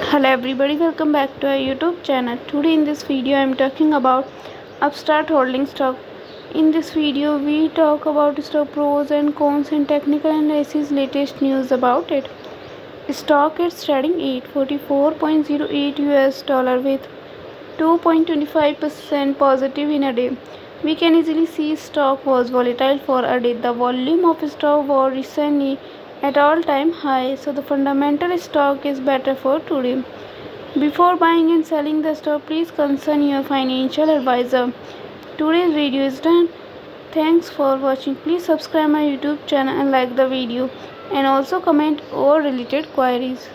Hello everybody, welcome back to our YouTube channel. Today in this video I am talking about Upstart holding stock. In this video we talk about stock pros and cons and technical analysis, latest news about it. Stock is trading at 44.08 US dollar with 2.25% positive in a day. We can easily see stock was volatile for a day. The volume of stock was recently at all-time high, so the fundamental stock is better for today. Before buying and selling the stock, please consult your financial advisor. Today's video is done. Thanks for watching. Please subscribe my YouTube channel and like the video, and also comment all related queries.